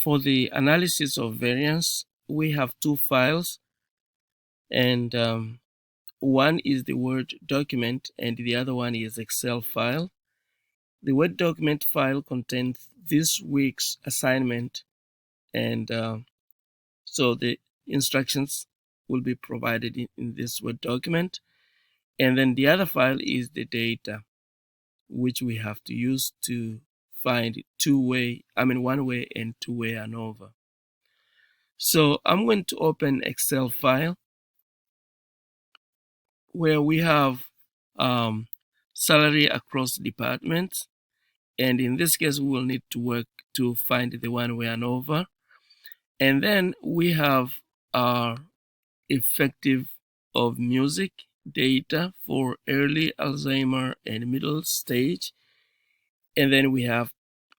For the analysis of variance, we have two files, and one is the Word document and the other one is Excel file. The Word document file contains this week's assignment, and so the instructions will be provided in this Word document. And then the other file is the data, which we have to use to find one-way and two-way ANOVA. So I'm going to open Excel file where we have salary across departments. And in this case, we will need to work to find the one-way ANOVA. And then we have our effective of music data for early Alzheimer and middle stage. And then we have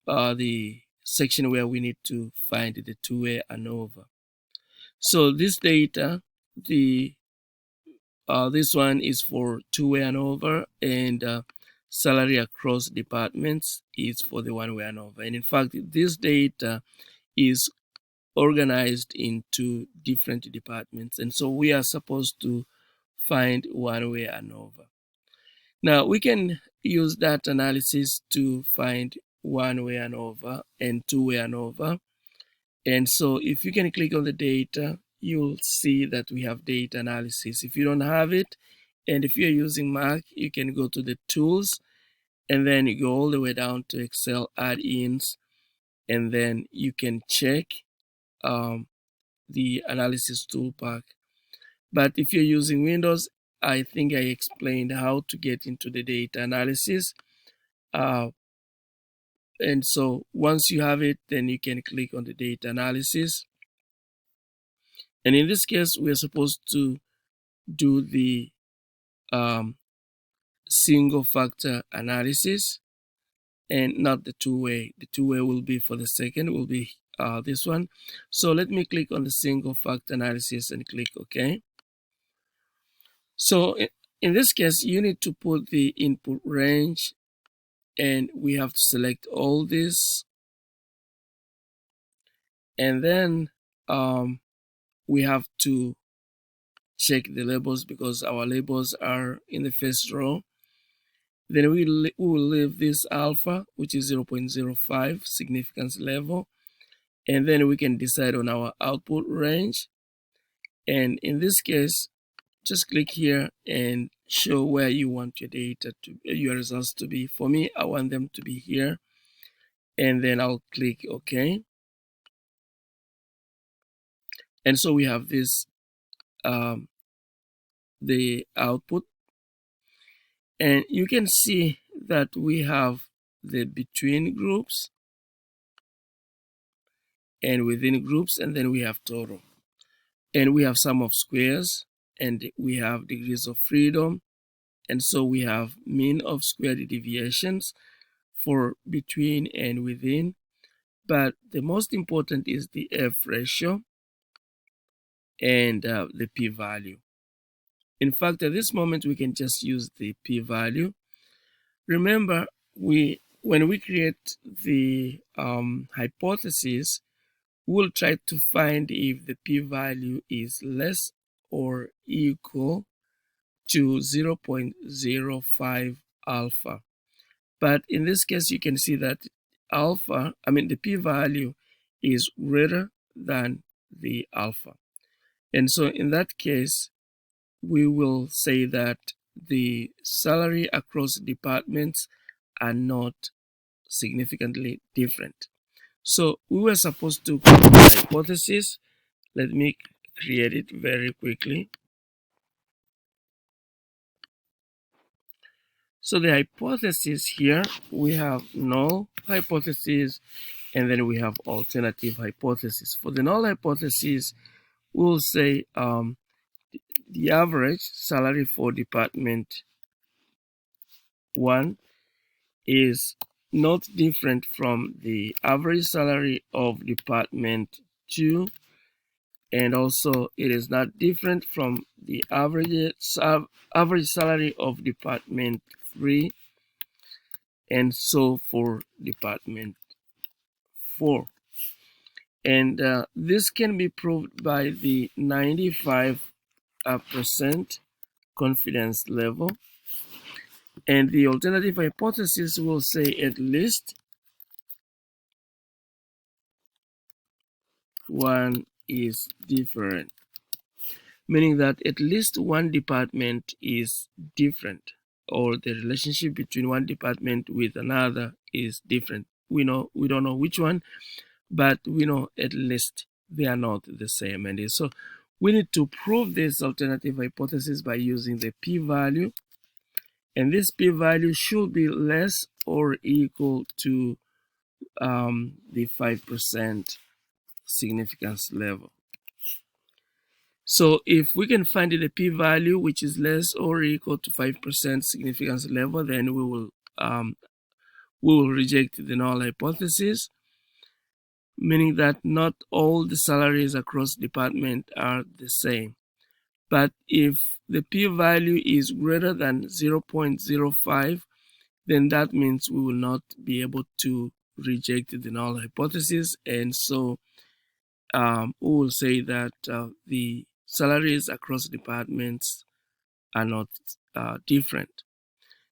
the section where we need to find the two-way ANOVA. So this data, this one is for two-way ANOVA, and salary across departments is for the one-way ANOVA. And in fact, this data is organized into different departments, and so we are supposed to find one-way ANOVA. Now we can use that analysis to find one-way ANOVA and two-way ANOVA. And so if you can click on the data, you'll see that we have data analysis. If you don't have it, and if you're using Mac, you can go to the tools and then you go all the way down to Excel add-ins, and then you can check the analysis toolpack. But if you're using Windows, I think I explained how to get into the data analysis. And so once you have it, then you can click on the data analysis. And in this case, we're supposed to do the single factor analysis and not the two-way. The two-way will be for the second, will be this one. So let me click on the single factor analysis and click OK. So in this case, you need to put the input range, and we have to select all this. And then we have to check the labels because our labels are in the first row. Then we will leave this alpha, which is 0.05 significance level. And then we can decide on our output range. And in this case, just click here and show where you want your data to, your results to be. For me, I want them to be here. And then I'll click OK. And so we have this, the output. And you can see that we have the between groups and within groups, and then we have total. And we have sum of squares, and we have degrees of freedom. And so we have mean of squared deviations for between and within. But the most important is the F ratio and the p-value. In fact, at this moment, we can just use the p-value. Remember, when we create the hypothesis, we'll try to find if the p-value is less or equal to 0.05 alpha. But in this case, you can see that the p-value is greater than the alpha. And so in that case, we will say that the salary across departments are not significantly different. So we were supposed to create a hypothesis. Let me create it very quickly. So the hypothesis here, we have null hypothesis, and then we have alternative hypothesis. For the null hypothesis, we'll say the average salary for department 1 is not different from the average salary of department 2, and also it is not different from the average salary of department 3, and so for department 4. And this can be proved by the 95% confidence level. And the alternative hypothesis will say at least one is different, meaning that at least one department is different, or the relationship between one department with another is different. We don't know which one, but we know at least they are not the same. And so we need to prove this alternative hypothesis by using the p-value, and this p-value should be less or equal to the 5% significance level. So if we can find the p-value which is less or equal to 5% significance level, then we will reject the null hypothesis, meaning that not all the salaries across department are the same. But if the p-value is greater than 0.05, then that means we will not be able to reject the null hypothesis, and so we will say that the salaries across departments are not different.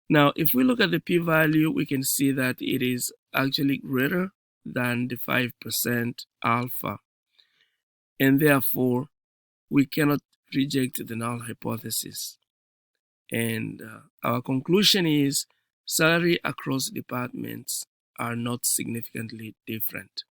Now, if we look at the p-value, we can see that it is actually greater than the 5% alpha, and therefore we cannot reject the null hypothesis. And our conclusion is salary across departments are not significantly different.